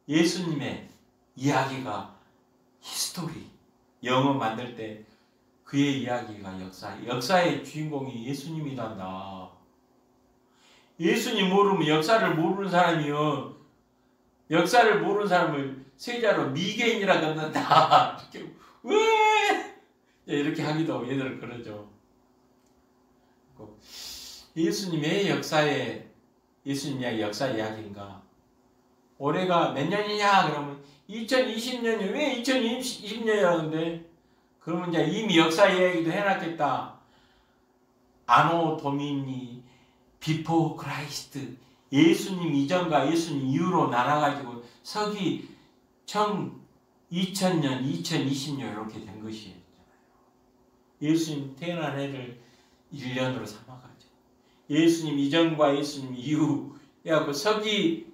예수님의 이야기가 히스토리, 영어 만들 때 그의 이야기가 역사의 주인공이 예수님이란다. 예수님 모르면 역사를 모르는 사람이요, 역사를 모르는 사람을 세자로 미개인이라 그런다. 이렇게 왜 이렇게 하기도 얘들 그러죠. 예수님의 역사에, 예수님 이야기 역사 이야기인가? 올해가 몇 년이냐 그러면 2020년이 왜 2020년이라는데? 그러면 이제 이미 역사 이야기도 해놨겠다. 아노 도미니 비포 크라이스트, 예수님 이전과 예수님 이후로 나눠가지고 서기 2000년, 2020년 이렇게 된 것이잖아요. 예수님 태어난 해를 1년으로 삼아가지고 예수님 이전과 예수님 이후 해갖고 서기,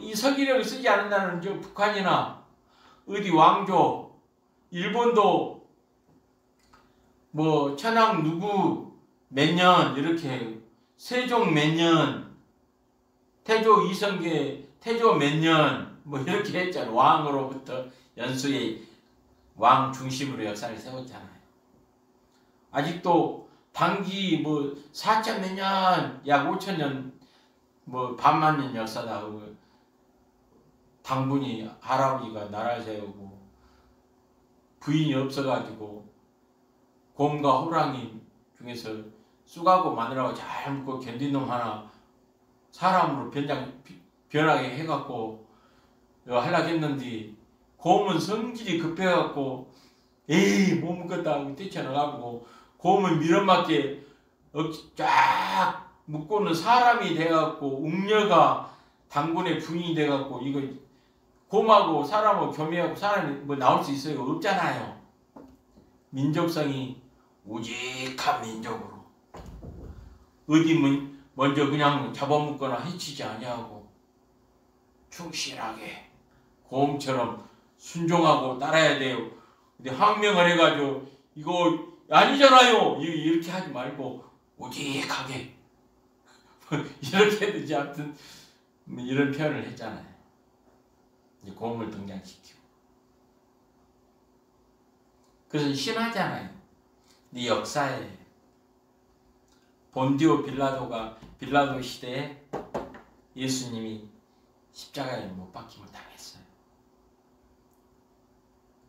이 서기력을 쓰지 않는다는 저 북한이나 어디 왕조, 일본도 뭐 천황 누구 몇 년 이렇게, 세종 몇 년, 태조 이성계 태조 몇 년 뭐 이렇게 했잖아요. 왕으로부터 연수의 왕 중심으로 역사를 세웠잖아요. 아직도 단기 뭐 4천 몇 년, 약 5천 년, 뭐 반만 년 역사다. 당분이 할아버지가 나라를 세우고 부인이 없어가지고 곰과 호랑이 중에서 쑥하고 마늘하고 잘 먹고 견딘 놈 하나 사람으로 변하게 해갖고 하려고 했는데, 곰은 성질이 급해갖고 에이 못 먹겠다 하고 뛰쳐나가고, 곰은 밀어맞게 쫙 묶고는 사람이 돼갖고 웅녀가 당군의 부인이 돼갖고, 이거 곰하고 사람하고 교미하고 사람이 뭐 나올 수 있어요? 없잖아요. 민족성이 우직한 민족으로 어디 먼저 그냥 잡아먹거나 해치지 아니하고 충실하게 곰처럼 순종하고 따라야 돼요. 근데 항명을 해가지고 이거 아니잖아요 이렇게 하지 말고 우직하게 이렇게 해야지. 아무튼 이런 표현을 했잖아요. 이제 곰을 등장시키고. 그래서 신하잖아요. 이 역사에 본디오 빌라도 시대에 예수님이 십자가에 못 박힘을 당했어요.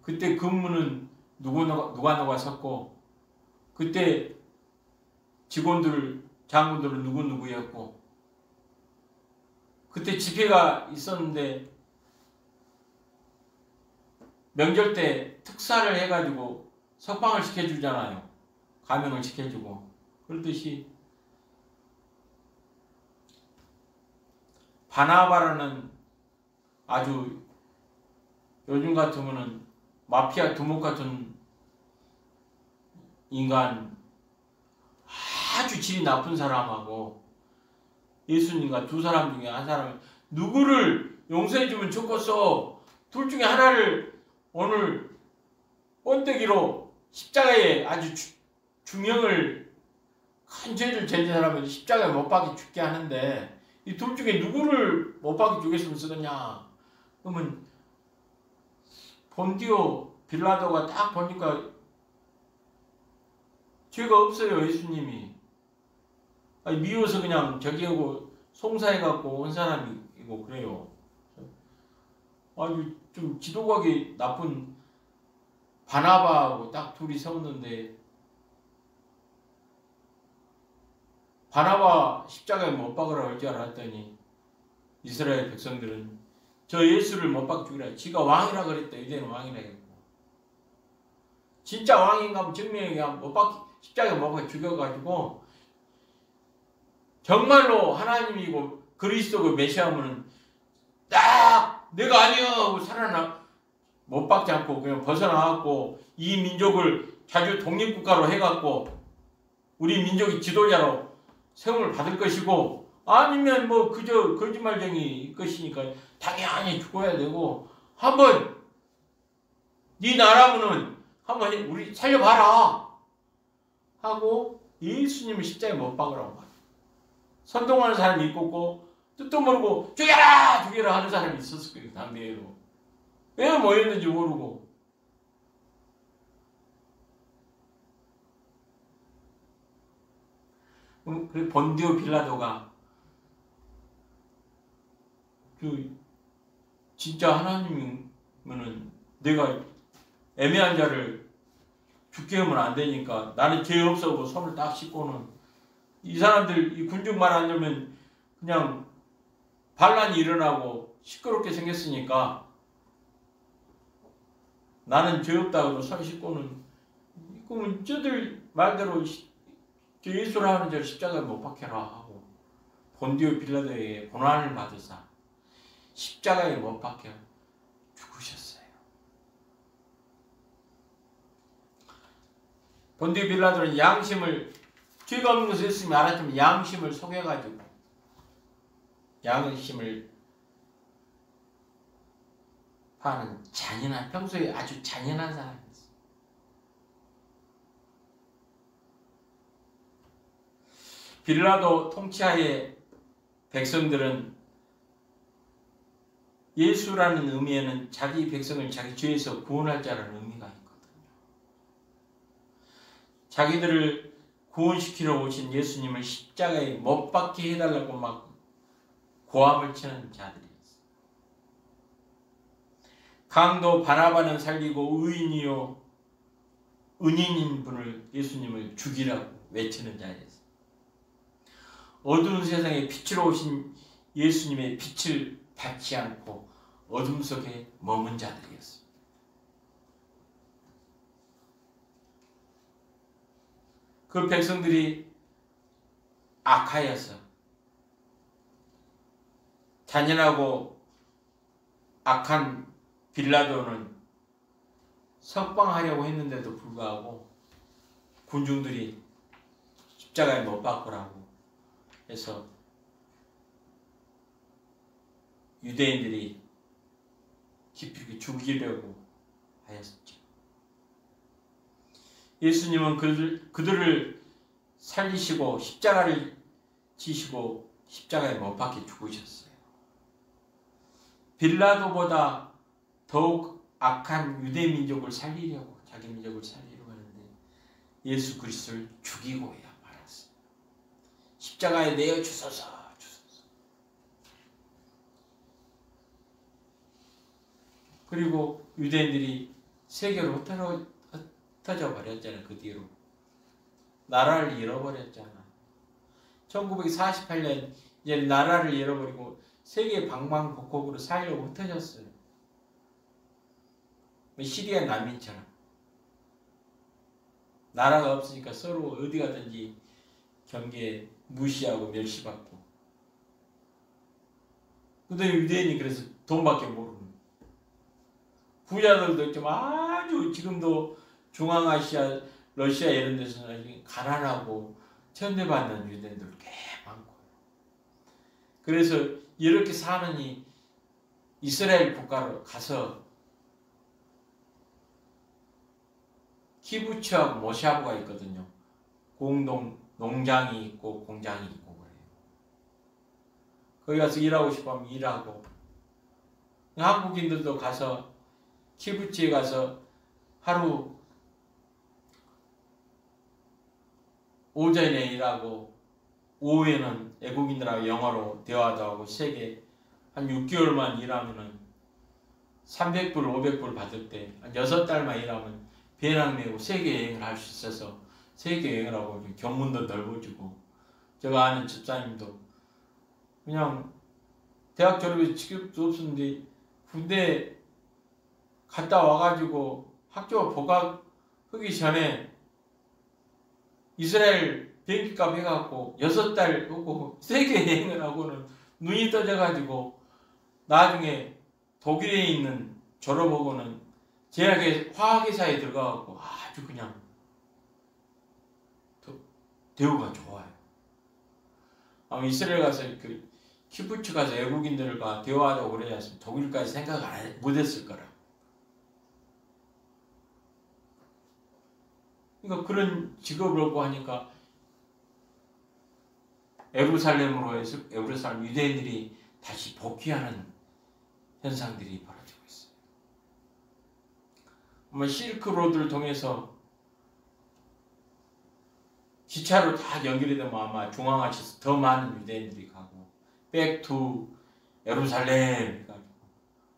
그때 근무는 누가 섰고, 그때 직원들, 장군들은 누구였고, 그때 집회가 있었는데 명절 때 특사를 해가지고 석방을 시켜주잖아요. 감형을 시켜주고. 그렇듯이 바나바라는 아주 요즘 같으면은 마피아 두목 같은 인간, 아주 질이 나쁜 사람하고 예수님과 두 사람 중에 한 사람을 누구를 용서해주면 좋겠어. 둘 중에 하나를 오늘 번데기로 십자가에 아주 중형을 큰 죄를 지은 사람을 십자가에 못 박혀 죽게 하는데, 이 둘 중에 누구를 못 박혀 죽였으면 쓰겠냐? 그러면 본디오 빌라도가 딱 보니까 죄가 없어요. 예수님이 미워서 그냥 저기하고 송사해갖고 온 사람이고 그래요. 아주 좀 지도각이 나쁜 바나바하고 딱 둘이 세웠는데, 바나바 십자가에 못 박으라고 할 줄 알았더니 이스라엘 백성들은 저 예수를 못 박아 죽이라. 지가 왕이라 그랬다. 이제는 왕이라 했고, 진짜 왕인가 하면 증명해. 십자가에 못 박아 죽여가지고 정말로 하나님이고 그리스도 그 메시아면은 딱 내가 아니야 하고 살아나, 못 박지 않고 그냥 벗어나갖고 이 민족을 자주 독립국가로 해갖고 우리 민족의 지도자로 세움을 받을 것이고, 아니면 뭐 그저 거짓말쟁이 것이니까 당연히 죽어야 되고, 한번 네 나라면은 한번 우리 살려봐라 하고 예수님을 십자가에 못 박으라고 말이야. 선동하는 사람이 있고 뜻도 모르고 죽여라! 죽여라! 하는 사람이 있었을 거예요. 당대로. 왜 모였는지 모르고. 그래 본디오 빌라도가 진짜 하나님이면은 내가 애매한 자를 죽게 하면 안 되니까 나는 죄 없어고 손을 딱 씻고는 이 사람들 이 군중 말 안 들으면 그냥 반란이 일어나고 시끄럽게 생겼으니까 나는 죄 없다고 손 씻고는 그러면 저들 말대로 예수를 하는 자를 십자가에 못 박혀라 하고 본디오 빌라도에게 고난을 받으사 십자가에 못 박혀 죽으셨어요. 본디오 빌라도는 양심을 죄가 없는 것을 했으면 알았지만 양심을 속여가지고 양심을 파는 잔인한 평소에 아주 잔인한 사람이었어요. 빌라도 통치하에 백성들은 예수라는 의미에는 자기 백성을 자기 죄에서 구원할 자라는 의미가 있거든요. 자기들을 구원시키러 오신 예수님을 십자가에 못 박게 해달라고 막 고함을 치는 자들이었어요. 강도 바나바는 살리고 의인이요 은인인 분을 예수님을 죽이라고 외치는 자였어요. 어두운 세상에 빛으로 오신 예수님의 빛을 받지 않고 어둠 속에 머문 자들이었어요. 그 백성들이 악하여서 잔인하고 악한 빌라도는 석방하려고 했는데도 불구하고 군중들이 십자가에 못 박으라고 해서 유대인들이 깊이 죽이려고 하였죠. 예수님은 그들을 살리시고 십자가를 지시고 십자가에 못 박혀 죽으셨어요. 빌라도보다 더욱 악한 유대 민족을 살리려고 자기 민족을 살리려고 하는데 예수 그리스도를 죽이고야 말았어요. 십자가에 내어 주소서. 그리고 유대인들이 세계로 흩어져 버렸잖아요. 그 뒤로 나라를 잃어버렸잖아. 1948년 이제 나라를 잃어버리고 세계 방방곡곡으로 살려고 흩어졌어요. 시리아 난민처럼 나라가 없으니까 서로 어디 가든지 경계에 무시하고 멸시받고. 근데 유대인이 그래서 돈밖에 모르는 부자들도 있지만 아주 지금도 중앙아시아, 러시아 이런 데서는 가난하고 천대받는 유대인들 꽤 많고. 그래서 이렇게 사느니 이스라엘 국가로 가서 키부츠하고 모샤부가 있거든요. 공동 농장이 있고 공장이 있고 그래요. 거기 가서 일하고 싶으면 일하고. 한국인들도 가서 키부츠에 가서 하루 오전에 일하고 오후에는 외국인들하고 영어로 대화도 하고 세계 한 6개월만 일하면은 300불, 500불 받을 때 한 6달만 일하면 배낭 메고 세계 여행을 할 수 있어서 세계 여행을 하고 견문도 넓어지고. 제가 아는 집사님도 그냥 대학 졸업해서 직업도 없었는데 군대 갔다 와가지고 학교 복학하기 전에 이스라엘 비행기값 해갖고 6달 오고 세계 여행을 하고는 눈이 떠져가지고 나중에 독일에 있는 졸업하고는 제약의 화학회사에 들어가갖고 아주 그냥 대우가 좋아요. 아마 이스라엘 가서 그 키부츠 가서 외국인들과 대화하자고 그러지 않습니까? 독일까지 생각 못했을 거라. 그러니까 그런 직업을 얻고 하니까 예루살렘 유대인들이 다시 복귀하는 현상들이 벌어지고 있어요. 실크로드를 통해서 기차로 다 연결이 되면 아마 중앙아시아에서 더 많은 유대인들이 가고 백투 예루살렘 가지고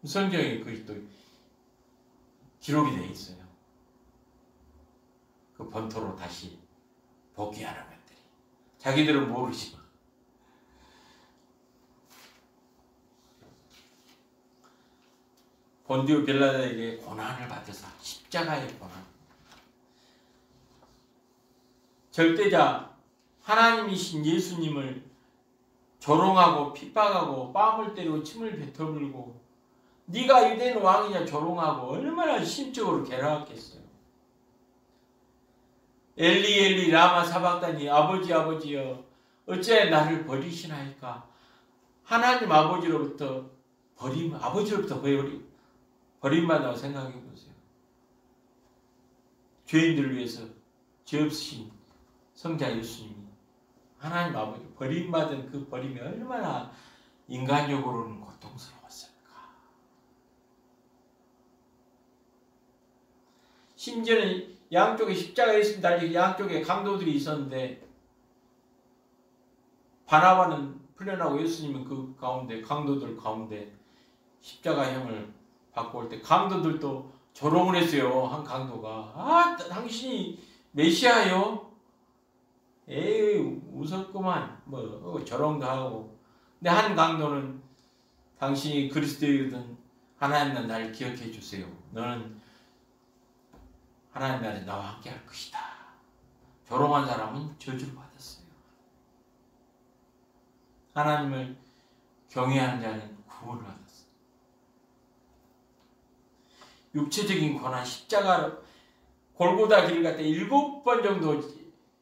성경에 그게 또 기록이 되어 있어요. 그 본토로 다시 복귀하는 것들이 자기들은 모르지만 본디오 빌라도에게 고난을 받아서 십자가의 고난, 절대자 하나님이신 예수님을 조롱하고 핍박하고 뺨을 때리고 침을 뱉어물고 네가 유대인 왕이냐 조롱하고 얼마나 심적으로 괴로웠겠어요. 엘리 엘리 라마 사박다니 아버지 아버지여 어째 나를 버리시나이까. 하나님 아버지로부터 버림받다고 생각해 보세요. 죄인들을 위해서 죄 없으신 성자 예수님이 하나님 아버지 버림받은 그 버림이 얼마나 인간적으로는 고통스러웠을까. 심지어는 양쪽에 십자가에 있습니다. 양쪽에 강도들이 있었는데 바나바는 풀려나고 예수님은 그 가운데 강도들 가운데 십자가형을 받고 올 때 강도들도 조롱을 했어요. 한 강도가 당신이 메시아요? 에이 웃었구만 조롱도 하고. 근데 한 강도는 당신이 그리스도이거든 하나님 나를 기억해 주세요. 너는 하나님 나라에 나와 함께 할 것이다. 조롱한 사람은 저주를 받았어요. 하나님을 경외하는 자는 구원을 받았어요. 육체적인 고난, 십자가로 골고다 길을 갔다 7번 정도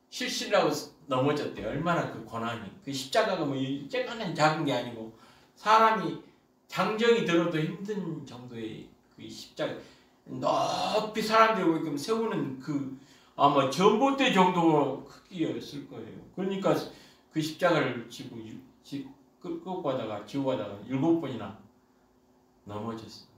실신을 하고 넘어졌대요. 얼마나 그 고난이, 그 십자가가 쬐깐한 작은 게 아니고 사람이 장정이 들어도 힘든 정도의 그 십자가, 높이 사람들이 세우는 그 아마 전봇대 정도 크기였을 거예요. 그러니까 그 십자가를 지고 끌고 가다가 7번이나 넘어졌어요.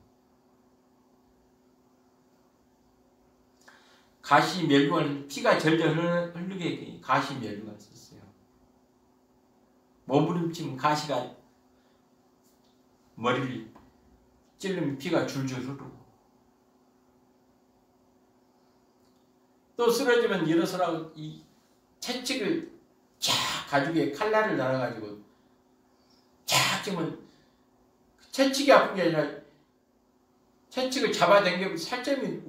가시 멸류관, 피가 절절 흐르게 가시 멸류관 썼어요. 몸부림치면 가시가 머리를 찔르면 피가 줄줄 흐르고, 또 쓰러지면 일어서라고 이 채찍을 쫙 가죽에 칼날을 달아가지고 쫙 찌면 채찍이 아픈 게 아니라 채찍을 잡아당기면 살점이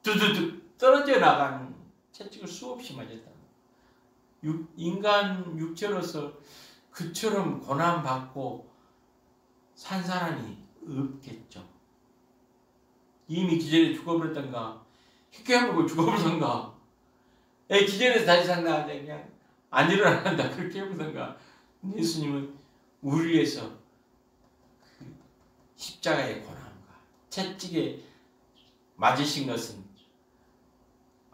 두두둑 떨어져 나가는 채찍을 수없이 맞았다. 인간 육체로서 그처럼 고난받고 산 사람이 없겠죠. 이미 기절해 죽어버렸던가, 휘깨물고 죽어버렸던가, 기절해서 다시 산다, 그냥 안 일어난다, 그렇게 해보던가. 예수님은 우리를 위해서 그 십자가의 고난과 채찍에 맞으신 것은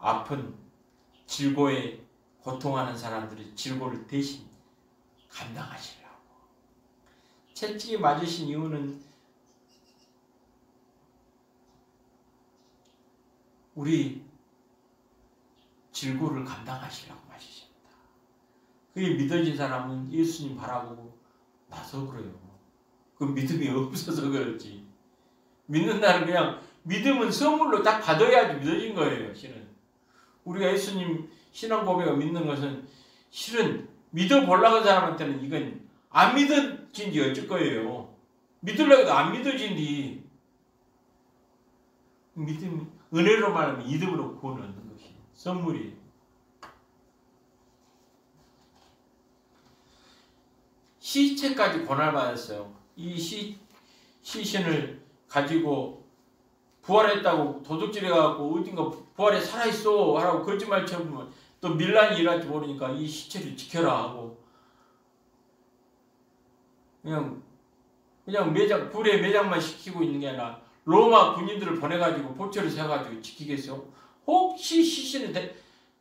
아픈 질고에 고통하는 사람들의 질고를 대신 감당하시려고. 채찍에 맞으신 이유는 우리 질고를 감당하시려고 맞으십니다. 그게 믿어진 사람은 예수님 바라보고 나서 그래요. 그 믿음이 없어서 그렇지. 믿는 날은 그냥 믿음은 선물로 딱 받아야지 믿어진 거예요. 실은 우리가 예수님 신앙 고백을 믿는 것은 실은 믿어보려고 하는 사람한테는 이건 안 믿어진지 어쩔 거예요. 믿으려고 해도 안 믿어진디. 믿음, 은혜로 말하면 믿음으로 구원을 얻는 것이 선물이에요. 시체까지 고난을 받았어요. 이 시신을 가지고 부활했다고 도둑질해갖고 어딘가 부활에 살아있어 하라고 거짓말처럼 또 밀란이 일할지 모르니까 이 시체를 지켜라 하고 그냥 굴에 매장만 시키고 있는 게 아니라 로마 군인들을 보내가지고 보초를 세워가지고 지키겠어요? 혹시 시신을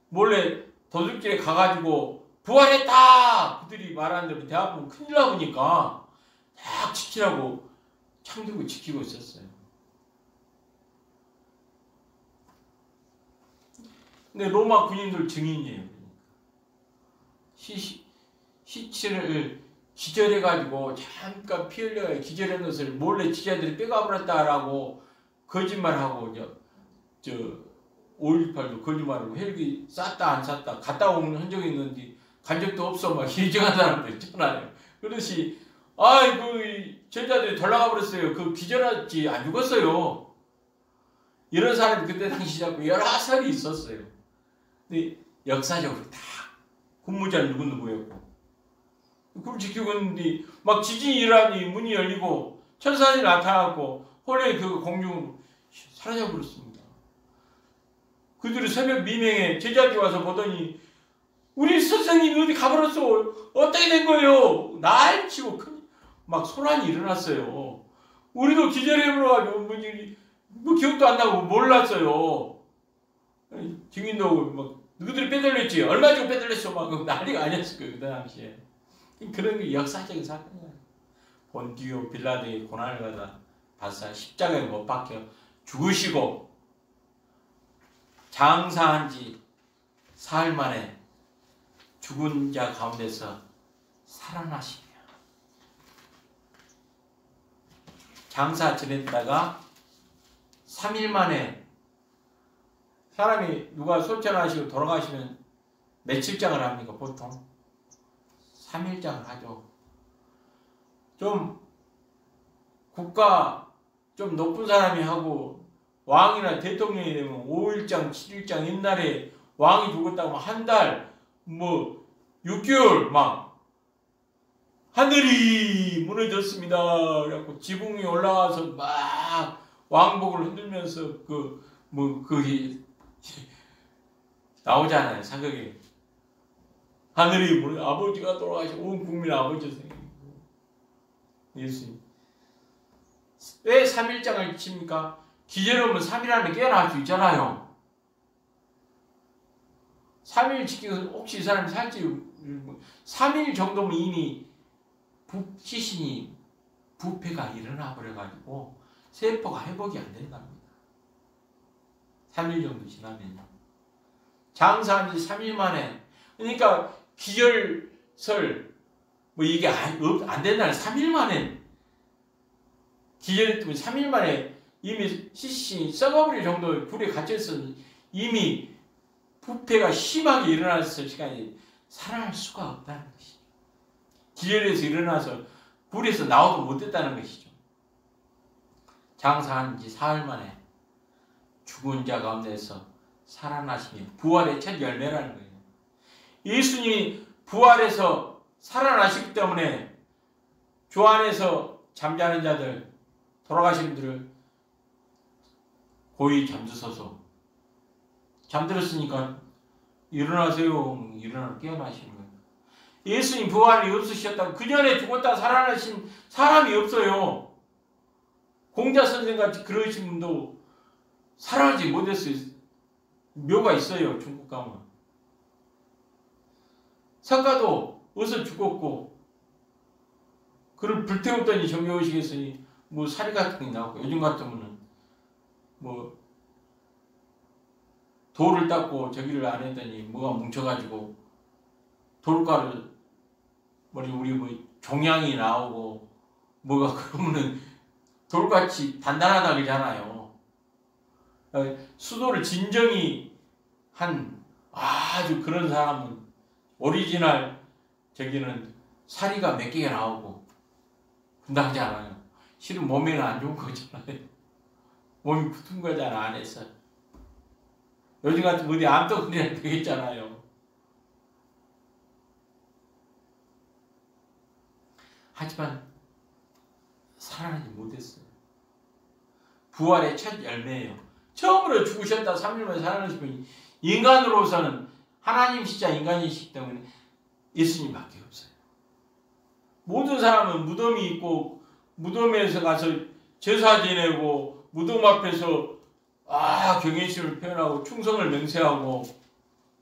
몰래 도둑질에 가가지고 부활했다! 그들이 말하는 대로 대학은 큰일 나보니까 딱 지키라고 창들고 지키고 있었어요. 근데 로마 군인들 증인이에요. 시체를 기절해가지고 잠깐 피 흘려가 기절한 것을 몰래 지자들이 빼가버렸다라고 거짓말하고 저 5.18도 거짓말하고 헬기 쌌다 안 쌌다 갔다 오는 흔적이 있는데 간 적도 없어 막 인정한 사람들 있잖아요. 그렇지 그 제자들이 덜 나가 버렸어요. 그 기절하지 안 죽었어요. 이런 사람이 그때 당시 잡고 여러 살이 있었어요. 근데 역사적으로 다 군무자 누구였고 그걸 지키고 있는데 막 지진이 일어나니 문이 열리고 천사들이 나타났고 홀에 그 공중으로 사라져버렸습니다. 그들이 새벽 미명에 제자들이 와서 보더니 우리 선생님이 어디 가버렸어? 어떻게 된 거예요? 날치고 막 소란이 일어났어요. 우리도 기절해버려가지고 뭐 기억도 안 나고 몰랐어요. 증인도 막 너희들이 빼돌렸지? 얼마 주고 빼돌렸어? 막 난리가 아니었을 거예요. 그 당시에. 그런 게 역사적인 사건이에요. 본디오 빌라도의 고난을 받아 바사 십자가에 못 박혀 죽으시고 장사한 지 사흘 만에 죽은 자 가운데서 살아나시며 장사 지냈다가 3일 만에 사람이 누가 소천하시고 돌아가시면 며칠장을 합니까? 보통 3일장을 하죠. 좀 국가 좀 높은 사람이 하고 왕이나 대통령이 되면 5일장, 7일장 옛날에 왕이 죽었다고 한 달, 뭐 6개월 막 하늘이 무너졌습니다. 그래갖고 지붕 위에 올라가서 막 왕복을 흔들면서 나오잖아요. 사극에. 하늘이 아버지가 돌아가시고 온 국민 아버지였어요. 예수님. 왜 3일장을 칩니까? 기절하면 3일 안에 깨어날 수 있잖아요. 3일 지키고 혹시 이 사람이 살지 3일 정도면 이미 시신이 부패가 일어나 버려가지고 세포가 회복이 안 된답니다. 3일 정도 지나면요. 장사한 지 3일 만에 그러니까 기절설 뭐 이게 안 된다는 3일 만에 기절했더니 3일 만에 이미 시신이 썩어버릴 정도의 불에 갇혀있었는데 이미 부패가 심하게 일어났을 시간이 살아날 수가 없다는 것이죠. 기절해서 일어나서 불에서 나오도 못했다는 것이죠. 장사한 지 사흘 만에 죽은 자 가운데서 살아나시며 부활의 첫 열매라는 거예요. 예수님이 부활해서 살아나시기 때문에 주 안에서 잠자는 자들, 돌아가신 분들을 고이 잠드소서. 잠들었으니까 일어나세요. 깨어나시는 거예요. 예수님 부활이 없으셨다고 그 전에 죽었다 살아나신 사람이 없어요. 공자 선생같이 그러신 분도 살아나지 못했어요. 묘가 있어요. 중국 가면. 석가도 어서 죽었고 그를 불태웠더니 정겨우시겠으니 뭐 사리 같은 게 나오고 요즘 같으면은 뭐 돌을 닦고 저기를 안 했더니 뭐가 뭉쳐가지고 돌가루 우리 뭐 종양이 나오고 뭐가 그러면은 돌같이 단단하다 그러잖아요. 수도를 진정히 한 아주 그런 사람은 오리지널 저기는 사리가 몇 개가 나오고 분당하지 않아요. 실은 몸에는 안 좋은 거잖아요. 몸이 붙은 거잖아 안에서. 요즘 같은 어디 암덩어리나 되겠잖아요. 하지만 살아나지 못했어요. 부활의 첫 열매예요. 처음으로 죽으셨다 3일 만에 살아나시면 인간으로서는 하나님이시자 인간이시기 때문에 예수님밖에 없어요. 모든 사람은 무덤이 있고 무덤에서 가서 제사 지내고 무덤 앞에서 경외심을 표현하고 충성을 맹세하고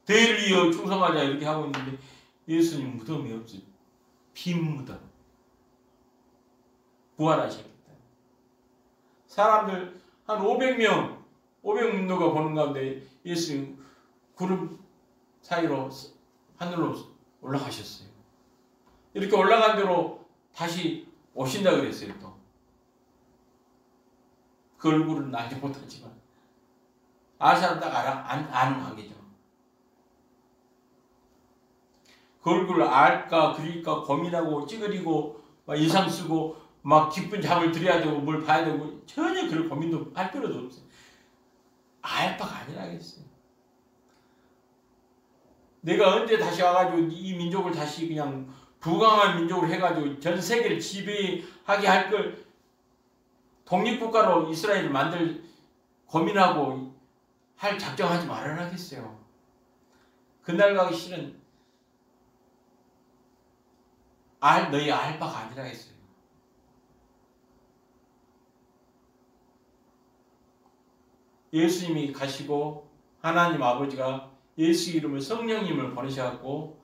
대를 이어 충성하자 이렇게 하고 있는데 예수님 무덤이 없어요. 빈 무덤. 부활하셨기 때문에. 사람들 한 500명, 500문도가 보는 가운데 예수님 구름 사이로 하늘로 올라가셨어요. 이렇게 올라간 대로 다시 오신다 그랬어요. 또 그 얼굴은 알지 못하지만 알 사람 딱 아는 관계죠. 그 얼굴을 알까 그릴까 고민하고 찌그리고 막 인상 쓰고 막 기쁜 잠을 들여야 되고 뭘 봐야 되고 전혀 그럴 고민도 할 필요도 없어요. 알 바가 아니라겠어요. 내가 언제 다시 와가지고 이 민족을 다시 그냥 부강한 민족으로 해가지고 전 세계를 지배하게 할 걸 독립국가로 이스라엘을 만들 고민하고 할 작정하지 말아야겠어요. 그날 가기 싫은 너희 알 바가 아니라겠어요. 예수님이 가시고 하나님 아버지가 예수 이름을 성령님을 보내셔갖고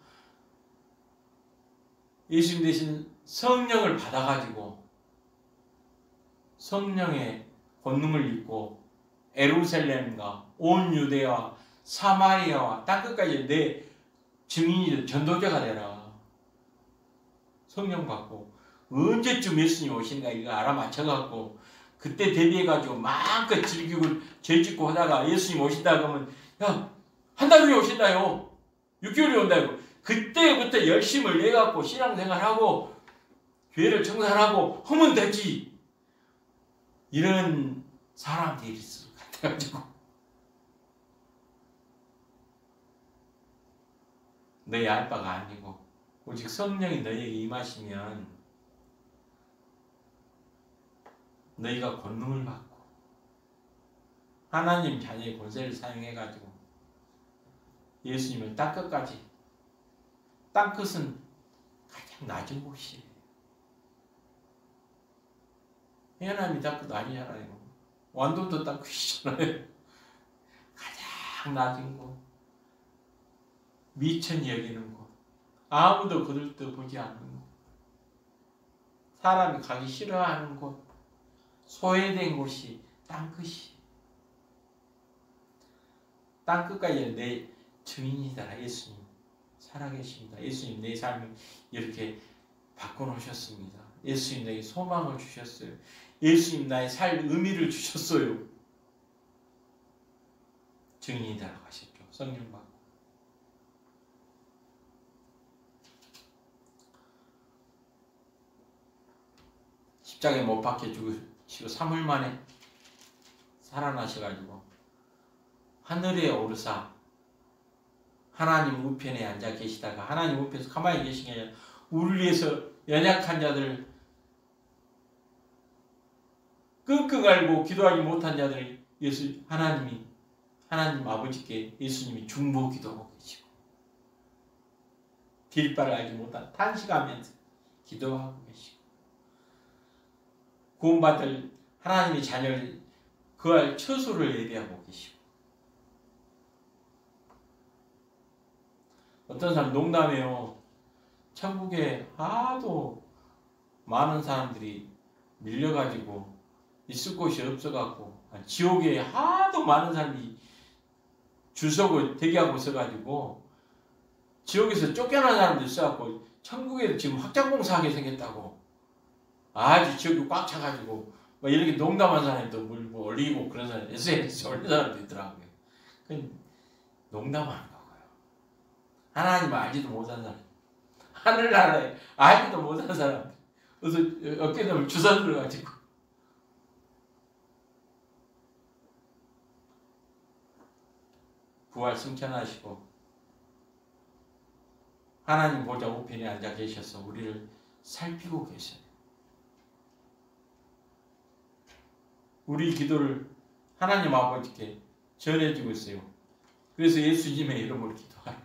예수님 대신 성령을 받아가지고 성령의 권능을 입고 예루살렘과 온 유대와 사마리아와 땅끝까지 내 증인이 전도자가 되라. 성령 받고 언제쯤 예수님 오신가 이거 알아맞혀갖고 그때 대비해가지고 마음껏 즐기고 죄짓고 하다가 예수님 오신다 그러면 야 한 달 후에 오신다요. 6개월이 온다요. 그때부터 열심을 내갖고 신앙생활하고 죄를 청산하고 하면 되지. 이런 사람들이 있을 것 같아가지고 너희 알 바가 아니고 오직 성령이 너희에게 임하시면 너희가 권능을 받고 하나님 자녀의 권세를 사용해가지고 예수님을 땅끝까지 땅끝은 가장 낮은 곳이에요. 해안함이 땅끝 아니잖아요. 완도도 땅끝이잖아요. 가장 낮은 곳 미천이 여기는 곳 아무도 그들도 보지 않는 곳 사람이 가기 싫어하는 곳 소외된 곳이 땅끝이 땅끝까지 내 증인이다. 예수님 살아계십니다. 예수님 내 삶을 이렇게 바꿔놓으셨습니다. 예수님 내게 소망을 주셨어요. 예수님 나의 살 의미를 주셨어요. 증인이다라고 하셨죠. 성령 받고 십자가에 못 박혀 죽으시고 3일 만에 살아나셔가지고 하늘에 오르사 하나님 우편에 앉아 계시다가 하나님 우편에서 가만히 계신 게 아니라 우리를 위해서 연약한 자들 끙끙 앓고 기도하지 못한 자들 하나님 아버지께 예수님이 중보 기도하고 계시고 딜바를 알지 못한 탄식하면서 기도하고 계시고 구원받을 하나님의 자녀를 그할 처소를 예배하고 계시고 어떤 사람 농담해요. 천국에 하도 많은 사람들이 밀려가지고 있을 곳이 없어갖고 지옥에 하도 많은 사람이 줄 서고 대기하고 있어가지고 지옥에서 쫓겨난 사람들 있어갖고 천국에도 지금 확장공사하게 생겼다고 아주 지옥이 꽉 차가지고 막 이렇게 농담한 사람도 뭐 올리고 그런 사람 SNS에 올린 사람도 있더라고요. 그건 농담하는 거고요. 하나님을 알지도 못한 사람 하늘나라에 알지도 못한 사람 그래서 어깨너머를 주워 들어가지고 부활 승천하시고 하나님 보좌 우편에 앉아 계셔서 우리를 살피고 계셔요. 우리 기도를 하나님 아버지께 전해주고 있어요. 그래서 예수님의 이름으로 기도하라.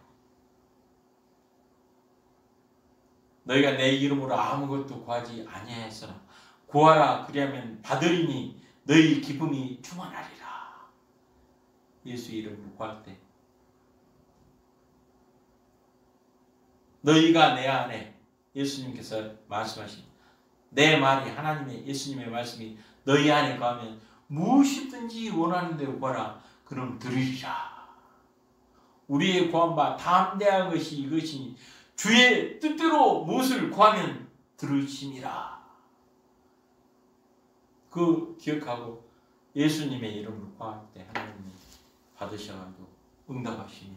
너희가 내 이름으로 아무것도 구하지 아니하였으나 구하라 그리하면 받으리니 너희 기쁨이 충만하리라. 예수 이름으로 구할 때 너희가 내 안에, 예수님께서 말씀하신 내 말이, 하나님의 예수님의 말씀이 너희 안에 가면 무엇이든지 원하는 대로 구하라. 그럼 들으리라. 우리의 구한바 담대한 것이 이것이니 주의 뜻대로 무엇을 구하면 들으심이라. 그 기억하고 예수님의 이름으로 구할 때 하나님이 받으셔가지고 응답하시면,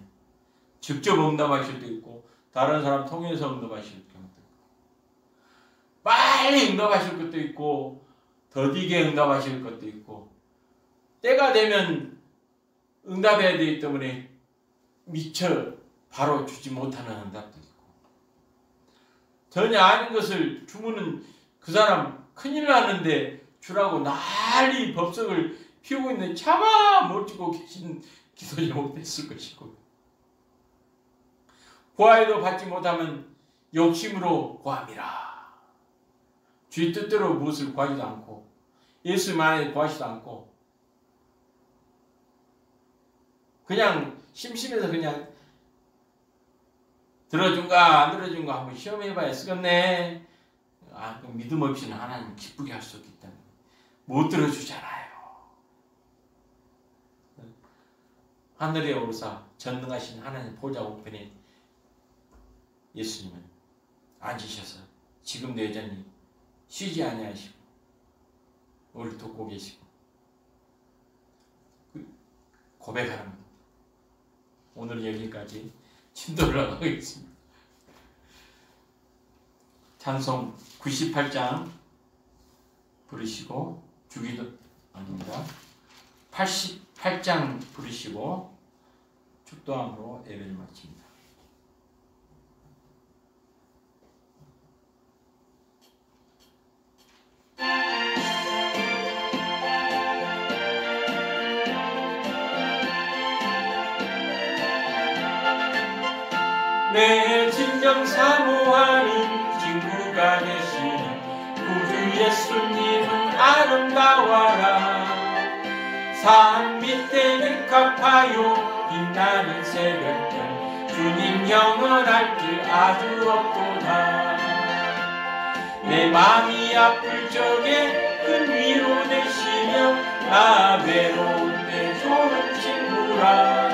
직접 응답하실 때 있고 다른 사람 통해서 응답하실 경우도 있고, 빨리 응답하실 것도 있고 더디게 응답하실 것도 있고, 때가 되면 응답해야 되기 때문에 미처 바로 주지 못하는 응답도 있고, 전혀 아닌 것을 주면은 그 사람 큰일 나는데 주라고 난리 법석을 피우고 있는데 차마 못 주고 계신 기도 제목됐을 것이고, 구하여도 받지 못하면 욕심으로 구함이라. 주의 뜻대로 무엇을 구하지도 않고 예수만에 구하지도 않고 그냥 심심해서 그냥 들어준가 안 들어준가 한번 시험해봐야 쓰겠네. 믿음 없이는 하나님 기쁘게 할 수 없기 때문에 못 들어주잖아요. 하늘의 오르사 전능하신 하나님 보좌 우편에 예수님은 앉으셔서 지금도 여전히 쉬지 아니하시고 우리를 돕고 계시고 고백하는 겁니다. 오늘 여기까지 침도 올라가겠습니다. 찬송 98장 부르시고, 주기도 아닙니다. 88장 부르시고 축도함으로 예배를 마칩니다. 내 진정 사모하는 친구가 되시는 구주 예수님은 아름다워라. 산 밑에 맥합하여 빛나는 새벽별 주님 영원할 길 아주 없도다. 내 맘이 아플 적에 큰 위로 되시며 나 외로울 때 좋은 친구라.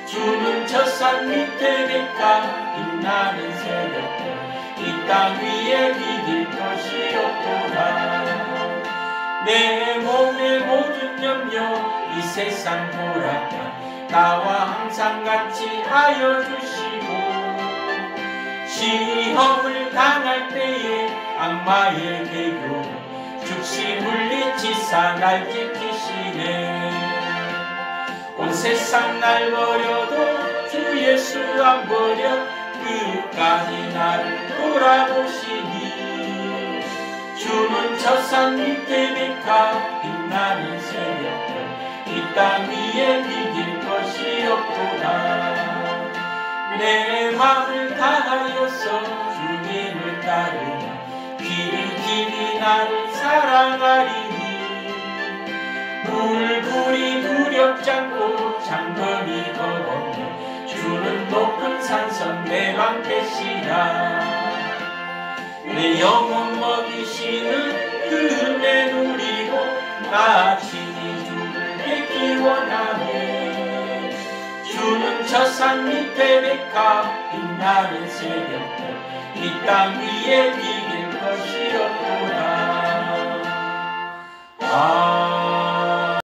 주는 저 산 밑에 백합 빛나는 새벽별 이 땅 위에 비길 것이 없도다. 내 몸의 모든 염려 이 세상 돌아가 나와 항상 같이 하여 주시고, 시험을 당할 때에 악마의 계교 즉시 물리치사 날 지키시네. 온 세상 날 버려도 주 예수 안 버려 끝까지 나를 돌아보시니. 주는 저 산 밑에 백합 빛나는 새벽별 이 땅 위에 비길 것이 없도다. 내 맘을 다하여서 주님을 따르며 길이 나를 사랑하리니. 물불이 두렵지 않고 장검이 겁없네. 주는 높은 산성 내 맘 되시라. 내 영혼 먹이시는 그 은혜 누리고 나 친히 주를 뵙기 원하네. 주는 저 산 밑에 백합 빛나는 새벽별 이 땅 위에 비길 것이 없도다.